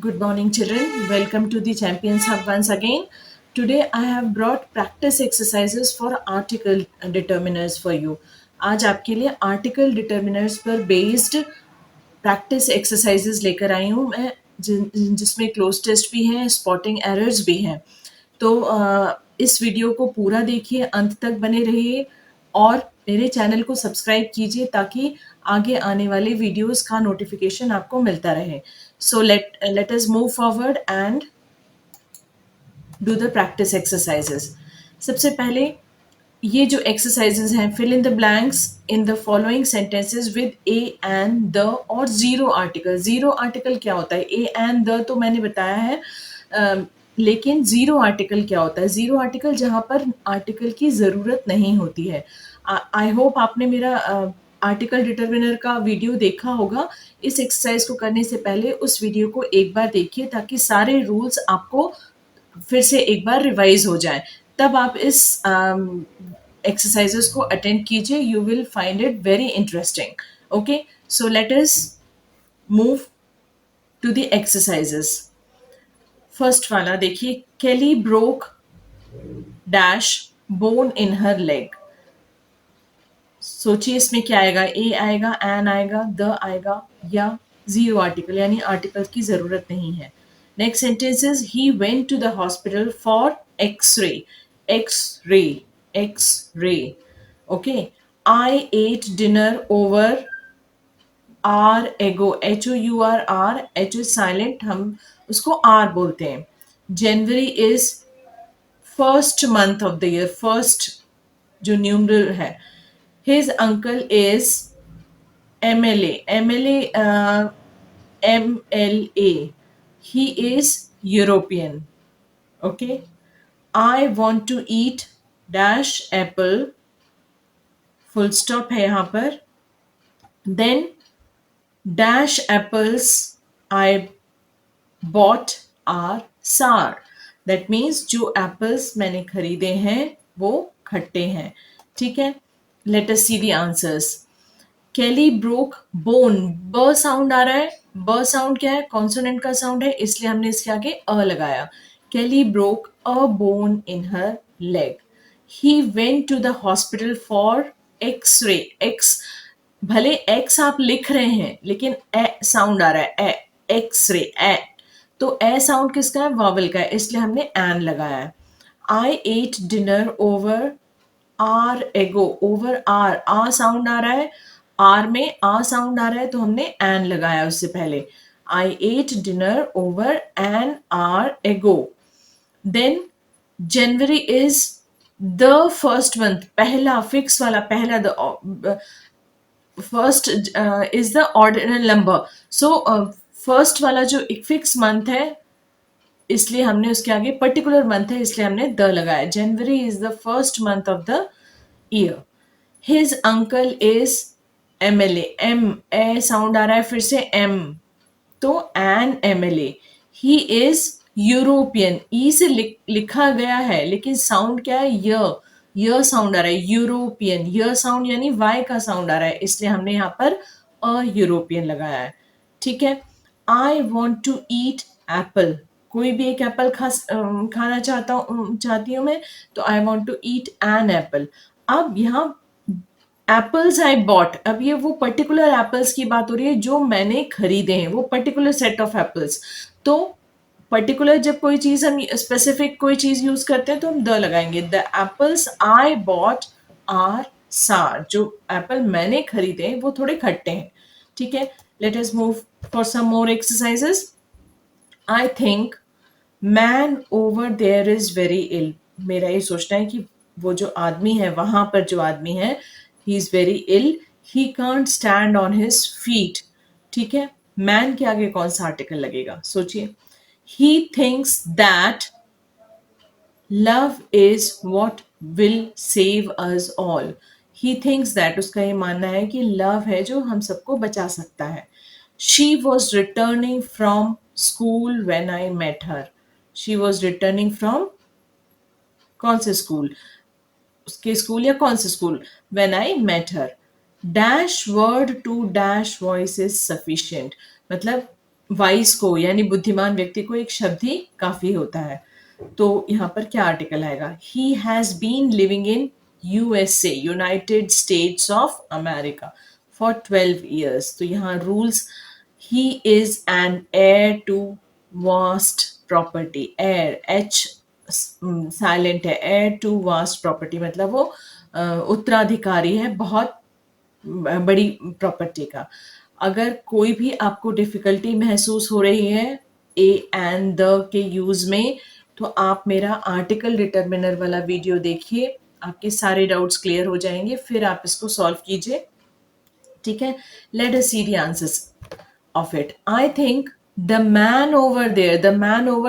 Good morning, children. Welcome to the Champions Hub once again. Today, I have brought practice exercises for article determiners for you. आज आपके लिए article determiners पर based practice exercises लेकर आई हूँ मैं जिसमें close test भी हैं, spotting errors भी हैं. तो इस वीडियो को पूरा देखिए, अंत तक बने रहिए और मेरे चैनल को सब्सक्राइब कीजिए ताकि आगे आने वाले वीडियोस का नोटिफिकेशन आपको मिलता रहे. So let us move forward and do the practice exercises. सबसे पहले ये जो एक्सरसाइजेस हैं, fill in the blanks in the following sentences with a and the और जीरो आर्टिकल. जीरो आर्टिकल क्या होता है? ए एंड द तो मैंने बताया है, लेकिन जीरो आर्टिकल क्या होता है? जीरो आर्टिकल जहाँ पर आर्टिकल की ज़रूरत नहीं होती है. आई होप आपने मेरा आर्टिकल डिटरमिनर का वीडियो देखा होगा. इस एक्सरसाइज को करने से पहले उस वीडियो को एक बार देखिए ताकि सारे रूल्स आपको फिर से एक बार रिवाइज हो जाए. तब आप इस एक्सरसाइजेस को अटेंड कीजिए. You will find it very interesting. Okay, so let us move to the exercises. First वाला देखिए, Kelly broke dash bone in her leg. सोचिए इसमें क्या आएगा? ए आएगा, एन आएगा, द आएगा या जीरो आर्टिकल यानी आर्टिकल की जरूरत नहीं है. Next sentence is he went to the hospital for X-ray. X-ray, X-ray. Okay, I ate dinner over hour ago. H O U R hour, H is silent, हम उसको hour बोलते हैं. January is first month of the year. First जो numeral है. His uncle is MLA. MLA, MLA. He is European. Okay. I want to eat dash apple. Full stop है यहाँ पर. Then dash apples I bought are sour. That means जो apples मैंने खरीदे हैं वो खट्टे हैं. ठीक है. Let us see the answers. Kelly broke bone. ब साउंड आ रहा है. ब साउंड क्या है? कॉन्सोनेंट का साउंड है, इसलिए हमने इसके आगे अ लगाया. Kelly broke a bone in her leg. He went to the hospital for X-ray. X भले X आप लिख रहे हैं लेकिन ए साउंड आ रहा है. ए, एक्स-रे, ए. तो ए साउंड किसका है? वावल का है, इसलिए हमने एन लगाया है. I ate dinner over hour ago. Over hour, आ साउंड आ रहा है, आर में आ साउंड आ रहा है तो हमने एन लगाया उससे पहले. I ate dinner over an hour ago. Then January is the first month. पहला फिक्स वाला, पहला the first is the ordinal number. So first वाला जो एक फिक्स मंथ है इसलिए हमने उसके आगे पर्टिकुलर मंथ है इसलिए हमने द लगाया. January is the first month of the year. His uncle is MLA. M e sound आ रहा है, फिर से एम तो an MLA. He is European. E से लिखा गया है लेकिन साउंड क्या है? य साउंड आ रहा है. यूरोपियन, य साउंड यानी वाई का साउंड आ रहा है इसलिए हमने यहाँ पर अ यूरोपियन लगाया है. ठीक है. I want to eat apple. कोई भी एक एप्पल खाना चाहती हूँ मैं तो I want to eat an apple. अब यहाँ एप्पल्स आई बॉट. अब ये वो पर्टिकुलर एप्पल्स की बात हो रही है जो मैंने खरीदे हैं, वो पर्टिकुलर सेट ऑफ एप्पल्स. तो पर्टिकुलर जब कोई चीज हम स्पेसिफिक कोई चीज यूज करते हैं तो हम द लगाएंगे. The apples I bought are sour. जो एप्पल मैंने खरीदे हैं वो थोड़े खट्टे हैं. ठीक है. Let us move for some more exercises. I think man over there is very ill. मेरा ये सोचना है कि वो जो आदमी है, वहां पर जो आदमी है, he is very ill. He can't stand on his feet. ठीक है. मैन के आगे कौन सा आर्टिकल लगेगा? सोचिए. He thinks that love is what will save us all. He thinks that, उसका ये मानना है कि लव है जो हम सबको बचा सकता है. She was returning from school when I met her. She was returning from कौन से स्कूल? उसके स्कूल या कौन से school? When I met her. Dash word to dash wise is sufficient. मतलब वाइस को यानी बुद्धिमान व्यक्ति को एक शब्द ही काफी होता है। तो यहाँ पर क्या आर्टिकल आएगा? He has been living in USA, United States of America, for 12 years। तो यहाँ rules, he is an heir to vast property. Heir, H silent है, हेयर टू वास्ट प्रॉपर्टी मतलब वो उत्तराधिकारी है बहुत बड़ी प्रॉपर्टी का। अगर कोई भी आपको डिफिकल्टी महसूस हो रही है ए एंड द के यूज में, तो आप मेरा आर्टिकल डिटर्मिनर वाला वीडियो देखिए, आपके सारे डाउट्स क्लियर हो जाएंगे, फिर आप इसको सॉल्व कीजिए। ठीक है, let us see the answers of it. I think the man over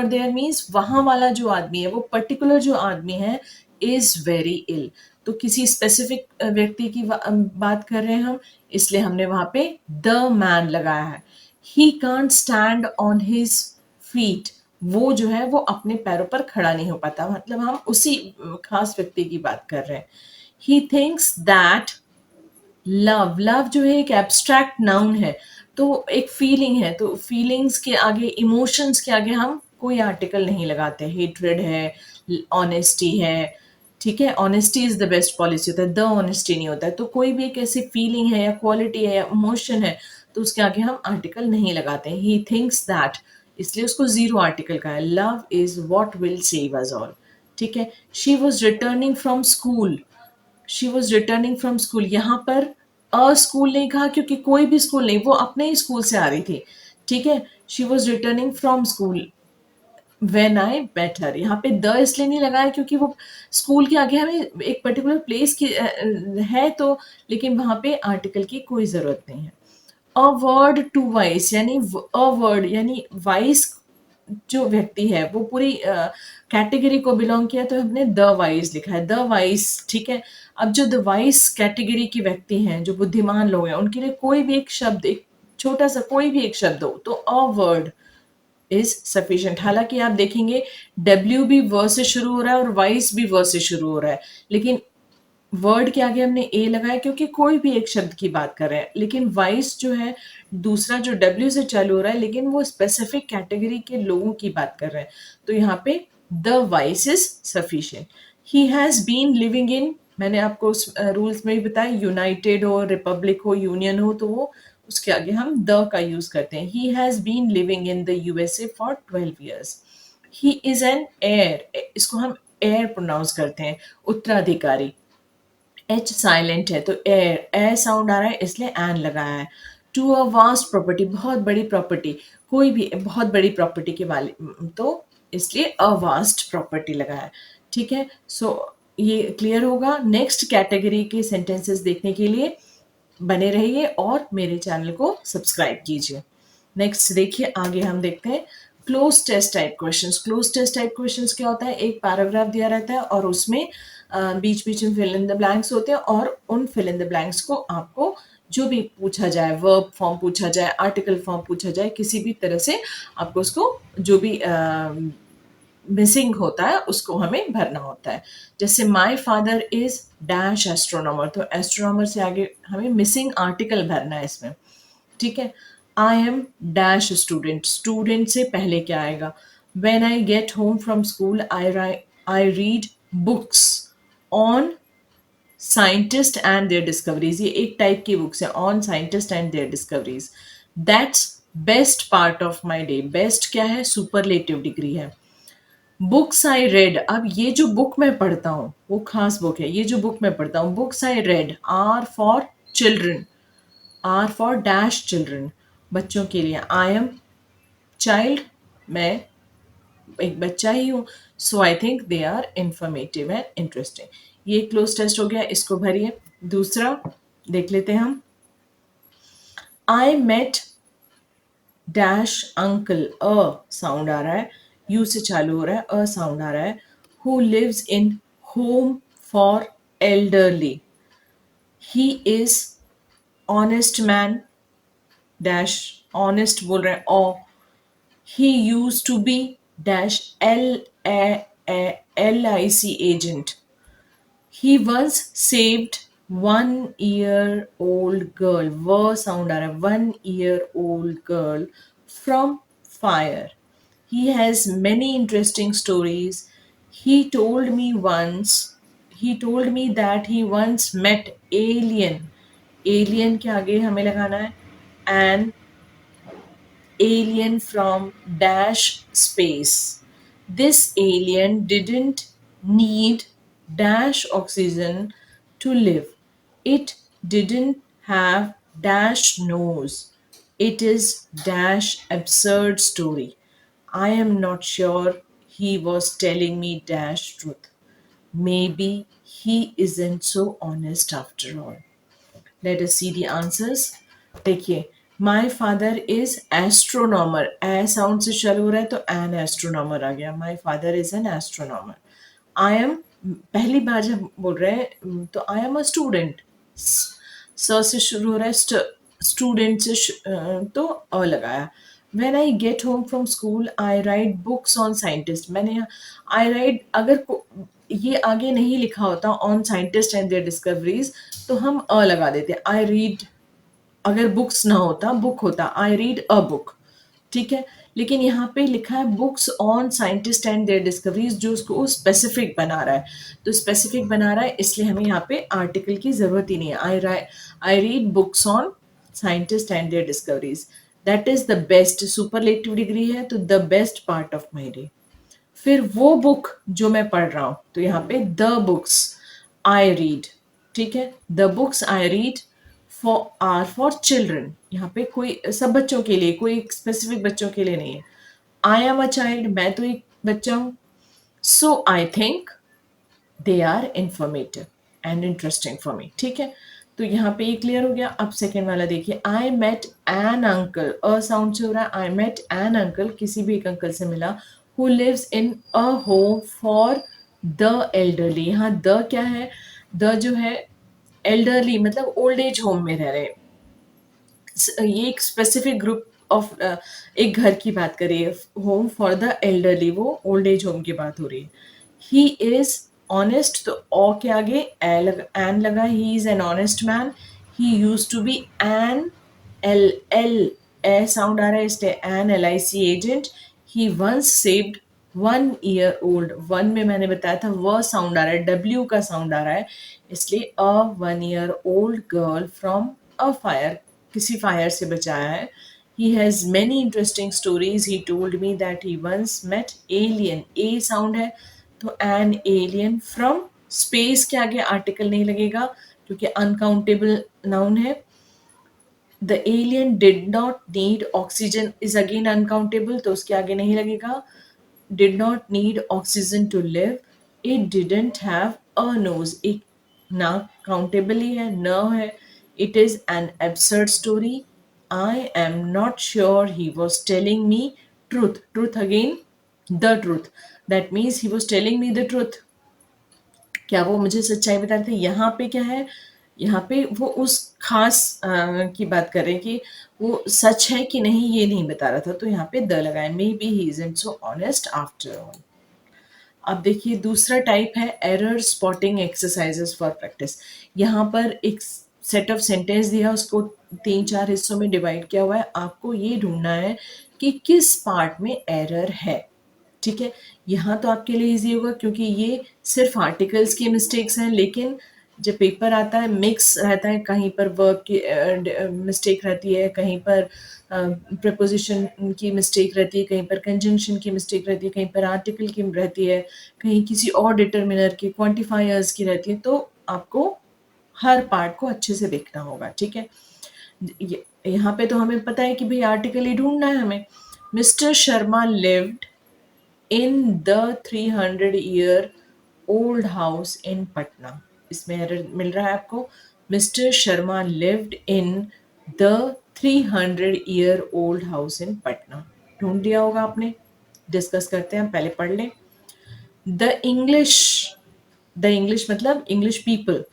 there means वहां वाला जो आदमी है, वो पर्टिकुलर जो आदमी है is very ill। तो किसी स्पेसिफिक व्यक्ति की बात कर रहे हैं हम, इसलिए हमने वहां पे the man लगाया है। He can't stand on his feet। वो जो है वो अपने पैरों पर खड़ा नहीं हो पाता, मतलब हम उसी खास व्यक्ति की बात कर रहे हैं। He thinks that love, love जो है एक एब्स्ट्रैक्ट नाउन है, तो एक फीलिंग है, तो फीलिंग्स के आगे, इमोशंस के आगे हम कोई आर्टिकल नहीं लगाते। हेट्रेड है, ऑनेस्टी है, ठीक है, honesty is the best policy होता है, द ऑनेस्टी नहीं होता है। तो कोई भी एक ऐसी फीलिंग है या क्वालिटी है या इमोशन है, तो उसके आगे हम आर्टिकल नहीं लगाते। ही थिंक्स दैट, इसलिए उसको जीरो आर्टिकल का है। Love is what will save us all. ठीक है, she was returning from school, she was returning from school, यहाँ पर अ स्कूल नहीं कहा क्योंकि कोई भी स्कूल नहीं, वो अपने ही स्कूल से आ रही थी। ठीक है, she was returning from school when I met her. यहाँ पे द इसलिए नहीं लगाया क्योंकि वो स्कूल के आगे हमें एक पर्टिकुलर प्लेस की है, तो लेकिन वहां पे आर्टिकल की कोई जरूरत नहीं है। अ वर्ड टू वाइस, यानी अ वर्ड यानी वाइस जो व्यक्ति है वो पूरी कैटेगरी को बिलोंग किया, तो हमने द वाइस लिखा है, द वाइस। ठीक है, अब जो द वाइस कैटेगरी के व्यक्ति हैं, जो बुद्धिमान लोग हैं, उनके लिए कोई भी एक शब्द, एक छोटा सा कोई भी एक शब्द हो, तो अ वर्ड इज सफिशिएंट। हालांकि आप देखेंगे डब्ल्यू भी वर्ड से शुरू हो रहा है और वाइस भी वर्ड से शुरू हो रहा है, लेकिन वर्ड के आगे हमने ए लगाया क्योंकि कोई भी एक शब्द की बात कर रहे हैं। लेकिन वाइस जो है दूसरा, जो डब्ल्यू से चालू हो रहा है, लेकिन वो स्पेसिफिक कैटेगरी के लोगों की बात कर रहे हैं, तो यहाँ पे the wise is sufficient. He has been living in, मैंने आपको उस रूल्स में भी बताया, यूनाइटेड हो, रिपब्लिक हो, यूनियन हो, तो वो उसके आगे हम द का यूज करते हैं। He has been living in the USA for 12 years। He is an heir, इसको हम एयर प्रोनाउंस करते हैं, उत्तराधिकारी। एच साइलेंट है, तो एयर, ए साउंड आ रहा है इसलिए एन लगाया है। टू अ वास्ट प्रॉपर्टी, बहुत बड़ी प्रॉपर्टी, कोई भी बहुत बड़ी प्रॉपर्टी के वाले, तो इसलिए अ वास्ट प्रॉपर्टी लगाया है। ठीक है, सो ये क्लियर होगा। नेक्स्ट कैटेगरी के सेंटेंसेस देखने के लिए बने रहिए और मेरे चैनल को सब्सक्राइब कीजिए। नेक्स्ट देखिए, आगे हम देखते हैं cloze test type questions. Cloze test type questions क्या होता है? एक पैराग्राफ दिया रहता है और उसमें बीच बीच में फिल इन द ब्लैंक्स होते हैं, और उन फिल इन द ब्लैंक्स को आपको जो भी पूछा जाए, वर्ब फॉर्म पूछा जाए, आर्टिकल फॉर्म पूछा जाए, किसी भी तरह से आपको उसको जो भी मिसिंग होता है उसको हमें भरना होता है। जैसे my father is dash astronomer, तो एस्ट्रोनॉमर से आगे हमें मिसिंग आर्टिकल भरना है इसमें। ठीक है, I am dash student, student से पहले क्या आएगा? When I get home from school I read books on scientist and their discoveries, ये एक टाइप की बुक्स है, on scientist and their discoveries. That's best part of my day, best क्या है? सुपरलेटिव डिग्री है। बुक्स आई रेड, अब ये जो बुक मैं पढ़ता हूँ वो खास बुक है, ये जो बुक मैं पढ़ता हूँ, books I read are for children, are for dash children, बच्चों के लिए। आई एम चाइल्ड, मैं एक बच्चा ही हूँ, so I think they are informative and interesting. ये क्लोज टेस्ट हो गया, इसको भरिए। दूसरा देख लेते हैं हम। I met dash uncle, a sound आ रहा है, यू से चालू हो रहा है, अ साउंड आ रहा है। Who lives in home for elderly, he is honest man dash, honest बोल रहे हैं, ओ he used to be dash LIC agent. He once saved 1 year old girl, वो sound आ रहा है, 1 year old girl from fire. He has many interesting stories. He told me once, he told me that he once met alien. Alien के आगे हमें लगाना है an alien from dash space. This alien didn't need dash oxygen to live. It didn't have dash nose. It is dash absurd story. I am not sure he was telling me dash truth. Maybe he isn't so honest after all. Let us see the answers. देखिए, my father is astronomer, A sound से शुरू हो रहा है तो N astronomer आ गया. My father is an astronomer. I am, पहली बार जब बोल रहे हैं तो आई एम अ स्टूडेंट, स से शुरू हो रहा है, स्टूडेंट से तो अ लगाया. When I get home from school, I write books on scientists. मैंने I write, अगर ये आगे नहीं लिखा होता on scientists and their discoveries तो हम अ लगा देते. I read, अगर बुक्स ना होता बुक होता, आई रीड अ बुक. ठीक है, लेकिन यहाँ पे लिखा है books on scientist and their discoveries, जो उसको स्पेसिफिक बना रहा है. तो स्पेसिफिक बना रहा है इसलिए हमें यहाँ पे आर्टिकल की जरूरत ही नहीं है. I read books on scientist and their discoveries. That is the best, superlative degree है तो the best part of my day. फिर वो बुक जो मैं पढ़ रहा हूं, तो यहाँ पे द बुक्स आई रीड. ठीक है, the books I read for are for children. यहाँ पे कोई सब बच्चों के लिए, कोई स्पेसिफिक बच्चों के लिए नहीं है. आई एम अ चाइल्ड, मैं तो एक बच्चा हूं. So I think they are informative and interesting for me. ठीक है, तो यहाँ पे ये क्लियर हो गया. अब सेकेंड वाला देखिए, I met an uncle, a sound से हो रहा है. आई मेट एन अंकल, किसी भी एक अंकल से मिला, who lives in a home for the elderly. यहाँ द क्या है, द जो है एल्डरली मतलब ओल्ड एज होम में रह रहे. ये एक स्पेसिफिक ग्रुप ऑफ, एक घर की बात करिए, होम फॉर द एल्डरली, वो ओल्ड एज होम की बात हो रही है. ही इज ऑनेस्ट, तो ओ के आगे एन लगा. He is an honest man. He used to be an L L e sound आ रहा है इसलिए an L I C agent. He once saved 1 year old. One में मैंने बताया था व साउंड आ रहा है, डब्ल्यू का साउंड आ रहा है इसलिए अ 1 year old girl from a fire, किसी फायर से बचाया है. He has many interesting stories. He told me that he once met alien. A sound है तो an alien from space के आगे आर्टिकल नहीं लगेगा क्योंकि अनकाउंटेबल नाउन है. The alien did not need oxygen is again uncountable तो उसके आगे नहीं लगेगा. Did not need oxygen to live. It didn't have a nose. एक ना countable ही है, न है. It is an absurd story. I am not sure he was telling me truth. Truth again, the truth. That means he was telling me the truth. क्या वो मुझे सच्चाई बता रहे थे. यहाँ पे क्या है, यहाँ पे वो उस खास की बात कर रहे हैं कि वो सच है कि नहीं ये नहीं बता रहा था, तो यहाँ पे द लगाए. May be he isn't so honest after all. अब देखिए दूसरा टाइप है error spotting exercises for practice. यहाँ पर एक सेट ऑफ सेंटेंस दिया, उसको 3-4 हिस्सों में डिवाइड किया हुआ है. आपको ये ढूंढना है कि किस पार्ट में एरर है. ठीक है, यहाँ तो आपके लिए इजी होगा क्योंकि ये सिर्फ आर्टिकल्स की मिस्टेक्स हैं, लेकिन जब पेपर आता है मिक्स रहता है, कहीं पर वर्ब की मिस्टेक रहती है, कहीं पर प्रपोजिशन की मिस्टेक रहती है, कहीं पर कंजंक्शन की मिस्टेक रहती है, कहीं पर आर्टिकल की रहती है, कहीं किसी और डिटर्मिनर की, क्वांटिफायर्स की रहती है. तो आपको हर पार्ट को अच्छे से देखना होगा. ठीक है, यहाँ पे तो हमें पता है कि भाई आर्टिकल ही ढूंढना है हमें. Mister Sharma lived in the 300-year old house in Patna. इसमें एरर मिल रहा है आपको. Mister Sharma lived in the 300-year old house in Patna. ढूंढ दिया होगा आपने. डिस्कस करते हैं, पहले पढ़ लें. द इंग्लिश मतलब English people.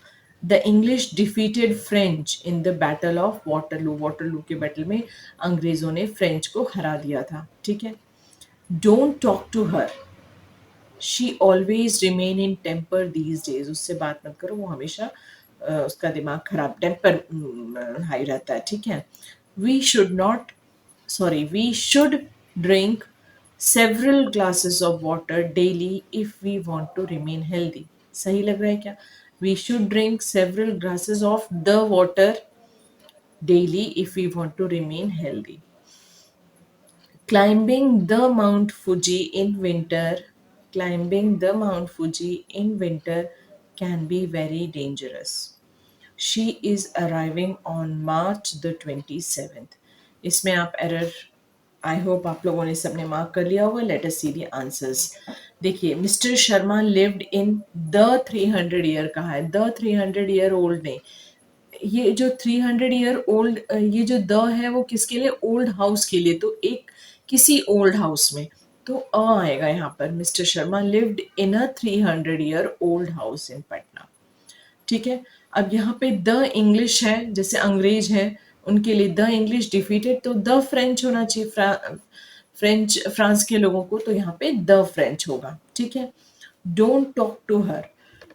The English defeated French in the battle of Waterloo. Waterloo के बैटल में अंग्रेजों ने फ्रेंच को हरा दिया था. ठीक है. Don't talk to her. She always remain in temper these days. उससे बात मत करो, वो हमेशा उसका दिमाग खराब, टेम्पर हाई रहता है. ठीक है. We should not sorry, we should drink several glasses of water daily if we want to remain healthy. सही लग रहा है क्या? We should drink several glasses of the water daily if we want to remain healthy. Climbing the Mount Fuji in winter, climbing the Mount Fuji in winter can be very dangerous. She is arriving on March the 27th. इसमें आप error, I hope आप लोगों ने सबने mark कर लिया होगा. Let us see the answers. देखिए, mister Sharma lived in the 300 year कहा है, द 300 ईयर ओल्ड नहीं. ये जो 300 ईयर ओल्ड, ये जो द है वो किसके लिए? ओल्ड हाउस के लिए. तो एक किसी ओल्ड हाउस में, तो आएगा यहाँ पर. Mister Sharma lived in a 300 year old house in Patna. ठीक है. अब यहाँ पे द इंग्लिश है, जैसे अंग्रेज है उनके लिए द इंग्लिश डिफीटेड, तो द फ्रेंच होना चाहिए. फ्रेंच, फ्रांस के लोगों को, तो यहाँ पे द फ्रेंच होगा. ठीक है. Don't talk to her,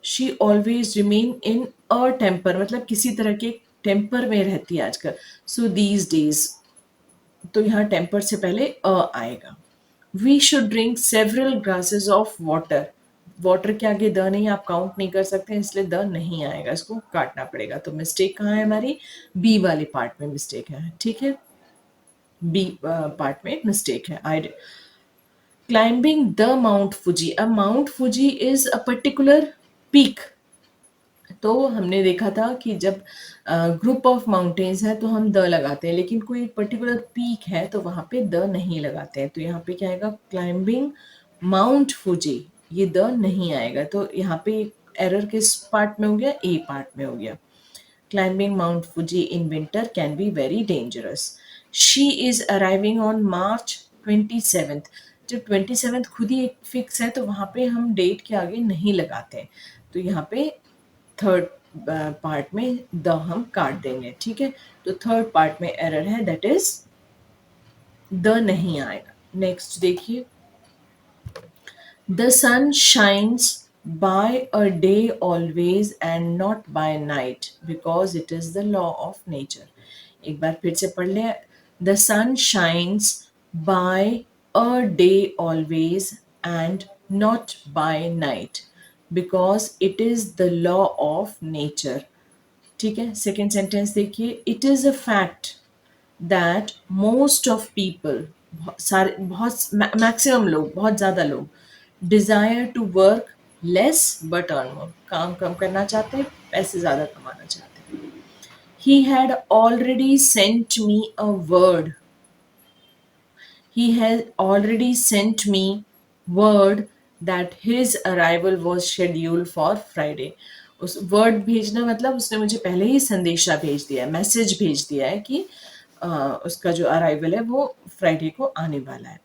she always remain in a temper, मतलब किसी तरह के टेम्पर में रहती है आजकल. सो दीज डेज, तो यहाँ टेम्पर से पहले आएगा. We should drink several glasses of water. Water के आगे द नहीं, आप काउंट नहीं कर सकते, इसलिए द नहीं आएगा, इसको काटना पड़ेगा. तो मिस्टेक कहाँ है हमारी? बी वाले पार्ट में मिस्टेक है. ठीक है, बी पार्ट में मिस्टेक है. आई क्लाइंबिंग द माउंट फुजी. अब Mount Fuji is a particular peak. तो हमने देखा था कि जब ग्रुप ऑफ माउंटेन्स है तो हम द लगाते हैं, लेकिन कोई पर्टिकुलर पीक है तो वहाँ पे द नहीं लगाते हैं. तो यहाँ पे क्या आएगा? क्लाइंबिंग माउंट फुजी, ये द नहीं आएगा. तो यहाँ पे एरर किस पार्ट में हो गया? ए पार्ट में हो गया. Climbing Mount Fuji in winter can be very dangerous. She is arriving on March 27th. जब 27th खुद ही एक फिक्स है तो वहाँ पे हम डेट के आगे नहीं लगाते हैं. तो यहाँ पे थर्ड पार्ट में द हम काट देंगे. ठीक है. तो थर्ड पार्ट में एरर है, दैट इज द नहीं आएगा. नेक्स्ट देखिए, the sun shines by a day always and not by night because it is the law of nature. एक बार फिर से पढ़ लें. The sun shines by a day always and not by night because it is the law of nature. ठीक है. Second sentence देखिए, it is a fact that most of people, सारे, बहुत मैक्सिमम लोग, बहुत ज़्यादा लोग, desire to work less but earn more, काम कम करना चाहते हैं, पैसे ज़्यादा कमाना चाहते हैं. ही had already sent me a word. He had already sent me word that his arrival was scheduled for Friday. उस वर्ड भेजना मतलब उसने मुझे पहले ही संदेशा भेज दिया है, मैसेज भेज दिया है कि उसका जो अराइवल है वो फ्राइडे को आने वाला है.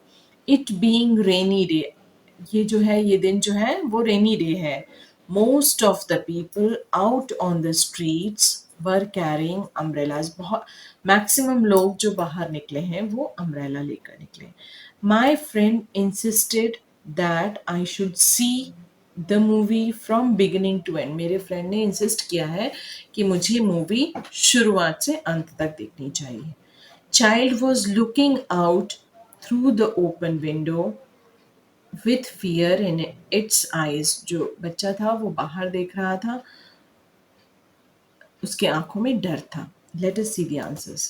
इट बीइंग रेनी डे, ये जो है, ये दिन जो है वो रेनी डे है. Most of the people out on the streets were carrying umbrellas. बहुत मैक्सिमम लोग जो बाहर निकले हैं वो अम्ब्रेला लेकर निकले. My friend insisted that I should see the movie from beginning to end. मेरे फ्रेंड ने इंसिस्ट किया है कि मुझे मूवी शुरुआत से अंत तक देखनी चाहिए. Child was looking out through the open window with fear in its eyes. जो बच्चा था वो बाहर देख रहा था, उसके आंखों में डर था. Let us see the answers.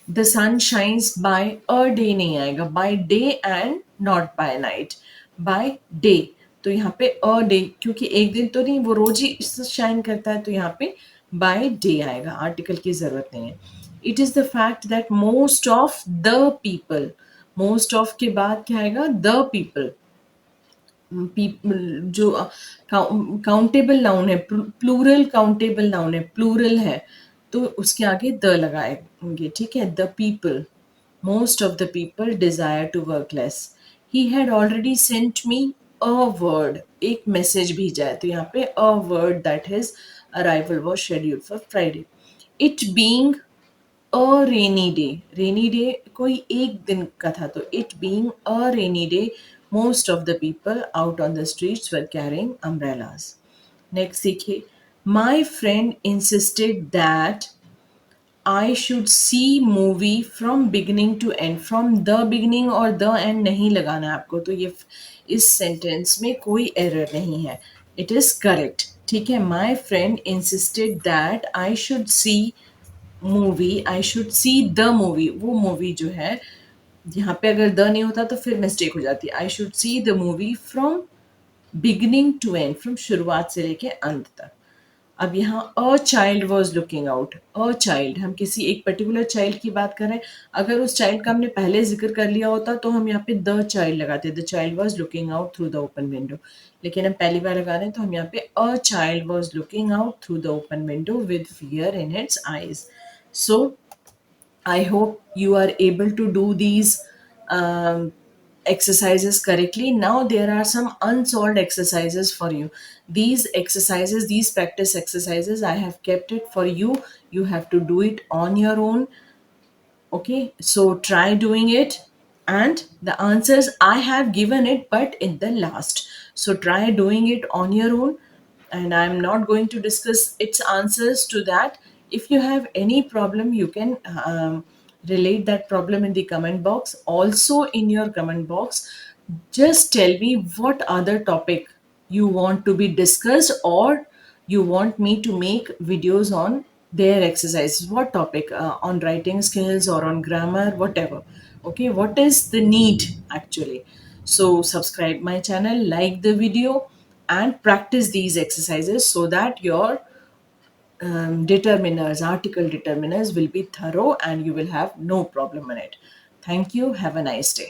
The sun shines by a day नहीं आएगा, by day and not by night. By day, तो यहाँ पे अ डे, क्योंकि एक दिन तो नहीं, वो रोज ही शाइन करता है, तो यहाँ पे बाय डे आएगा, आर्टिकल की जरूरत नहीं है. It is the fact that most of the people, most of के बाद क्या आएगा? The people. जो काउंटेबल नाउन है, प्लूरल काउंटेबल नाउन है, प्लूरल है, तो उसके आगे द लगाएंगे. ठीक है. The people, most of the people desire to work less. He had already sent me a word, एक मैसेज भेजा है, तो यहाँ पे a word that his arrival was scheduled for Friday. It being a rainy day, rainy day कोई एक दिन का था, तो it being a rainy day most of the people out on the streets were carrying umbrellas. Next देखिए, my friend insisted that I should see movie from beginning to end. From the beginning और the end नहीं लगाना है आपको, तो ये इस sentence में कोई एरर नहीं है. It is correct. ठीक है. माई friend insisted that I should C movie, I should see the movie. वो मूवी जो है, यहाँ पे अगर द नहीं होता तो फिर मिस्टेक हो जाती है. I should see the movie from beginning to end, from शुरुआत से लेके अंत तक. अब यहाँ a child was looking out. A child, हम किसी एक पर्टिकुलर चाइल्ड की बात कर रहे हैं. अगर उस चाइल्ड का हमने पहले जिक्र कर लिया होता तो हम यहाँ पे द चाइल्ड लगाते. The child was looking out through the open window. लेकिन हम पहली बार लगा रहे हैं तो हम यहाँ पे अ child was looking out through the open window with fear in its eyes. So I hope you are able to do these exercises correctly. Now there are some unsolved exercises for you. These exercises, these practice exercises, I have kept it for you. You have to do it on your own. Okay, so try doing it, and the answers I have given it, but in the last. So try doing it on your own, and I'm not going to discuss its answers to that. If you have any problem, you can relate that problem in the comment box. Also, in your comment box, just tell me what other topic you want to be discussed, or you want me to make videos on their exercises. What topic? On writing skills or on grammar, whatever. Okay, what is the need actually? So subscribe my channel, like the video, and practice these exercises so that your determiners, article determiners will be thorough and you will have no problem in it. Thank you. Have a nice day.